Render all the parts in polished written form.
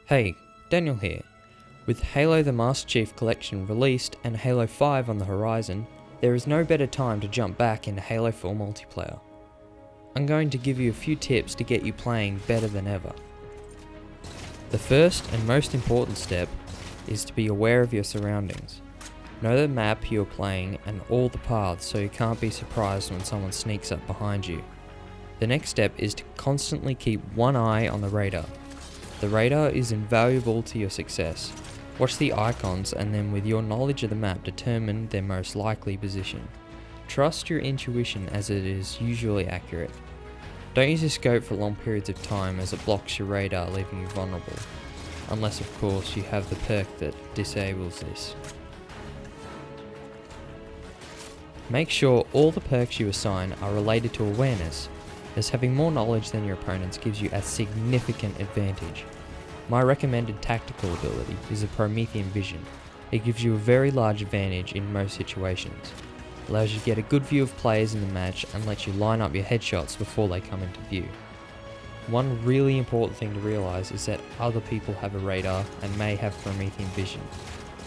Hey, Daniel here. With Halo the Master Chief Collection released and Halo 5 on the horizon, there is no better time to jump back into Halo 4 multiplayer. I'm going to give you a few tips to get you playing better than ever. The first and most important step is to be aware of your surroundings. Know the map you're playing and all the paths so you can't be surprised when someone sneaks up behind you. The next step is to constantly keep one eye on the radar. The radar is invaluable to your success. Watch the icons and then with your knowledge of the map determine their most likely position. Trust your intuition as it is usually accurate. Don't use your scope for long periods of time as it blocks your radar, leaving you vulnerable. Unless of course you have the perk that disables this. Make sure all the perks you assign are related to awareness, as having more knowledge than your opponents gives you a significant advantage. My recommended tactical ability is a Promethean Vision. It gives you a very large advantage in most situations. Allows you to get a good view of players in the match and lets you line up your headshots before they come into view. One really important thing to realise is that other people have a radar and may have Promethean Vision.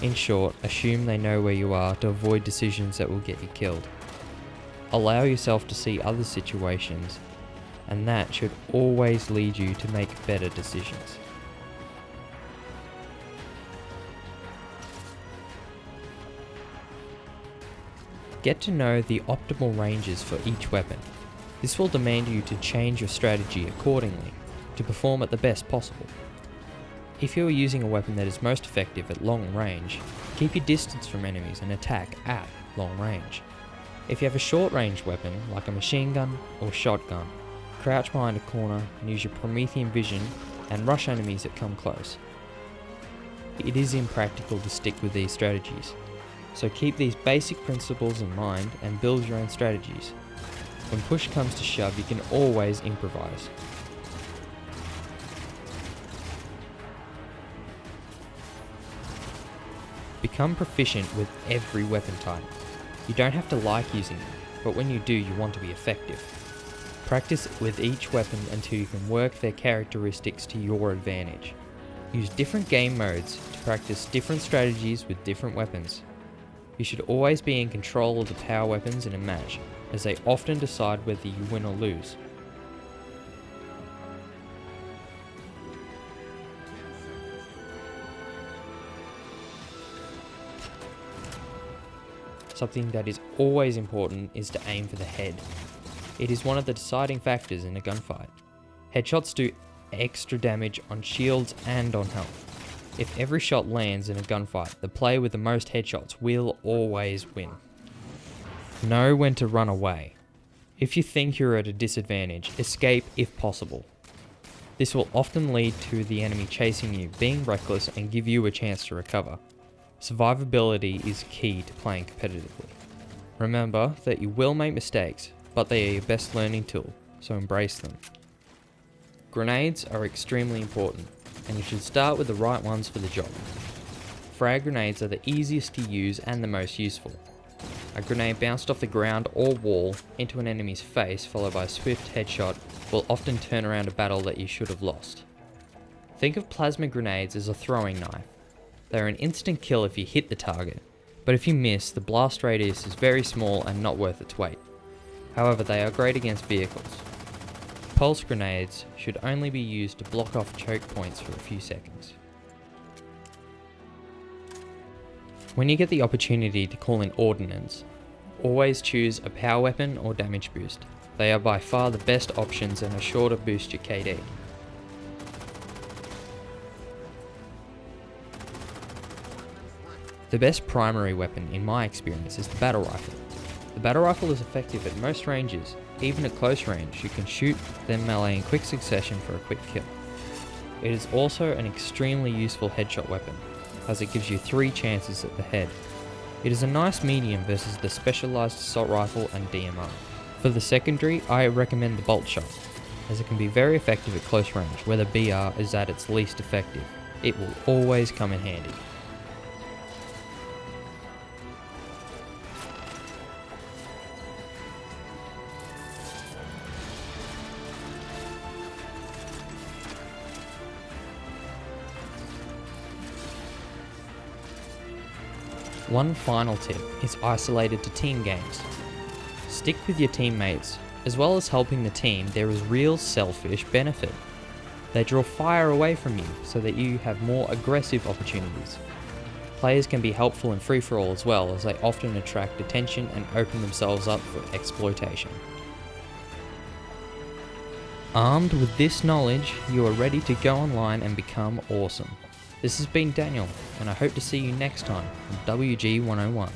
In short, assume they know where you are to avoid decisions that will get you killed. Allow yourself to see other situations, and that should always lead you to make better decisions. Get to know the optimal ranges for each weapon. This will demand you to change your strategy accordingly to perform at the best possible. If you are using a weapon that is most effective at long range, keep your distance from enemies and attack at long range. If you have a short range weapon like a machine gun or shotgun, crouch behind a corner and use your Promethean Vision and rush enemies that come close. It is impractical to stick with these strategies, so keep these basic principles in mind and build your own strategies. When push comes to shove, you can always improvise. Become proficient with every weapon type. You don't have to like using them, but when you do, you want to be effective. Practice with each weapon until you can work their characteristics to your advantage. Use different game modes to practice different strategies with different weapons. You should always be in control of the power weapons in a match, as they often decide whether you win or lose. Something that is always important is to aim for the head. It is one of the deciding factors in a gunfight. Headshots do extra damage on shields and on health. If every shot lands in a gunfight, the player with the most headshots will always win. Know when to run away. If you think you're at a disadvantage, escape if possible. This will often lead to the enemy chasing you, being reckless, and give you a chance to recover. Survivability is key to playing competitively. Remember that you will make mistakes, but they are your best learning tool, so embrace them. Grenades are extremely important, and you should start with the right ones for the job. Frag grenades are the easiest to use and the most useful. A grenade bounced off the ground or wall into an enemy's face followed by a swift headshot will often turn around a battle that you should have lost. Think of plasma grenades as a throwing knife. They are an instant kill if you hit the target, but if you miss, the blast radius is very small and not worth its weight. However, they are great against vehicles. Pulse grenades should only be used to block off choke points for a few seconds. When you get the opportunity to call in ordnance, always choose a power weapon or damage boost. They are by far the best options and are sure to boost your KD. The best primary weapon in my experience is the battle rifle. The battle rifle is effective at most ranges. Even at close range, you can shoot, then melee in quick succession for a quick kill. It is also an extremely useful headshot weapon, as it gives you 3 chances at the head. It is a nice medium versus the specialised assault rifle and DMR. For the secondary, I recommend the bolt shot, as it can be very effective at close range, where the BR is at its least effective. It will always come in handy. One final tip is isolated to team games. Stick with your teammates. As well as helping the team, there is real selfish benefit. They draw fire away from you so that you have more aggressive opportunities. Players can be helpful in free-for-all as well, as they often attract attention and open themselves up for exploitation. Armed with this knowledge, you are ready to go online and become awesome. This has been Daniel, and I hope to see you next time on WG101.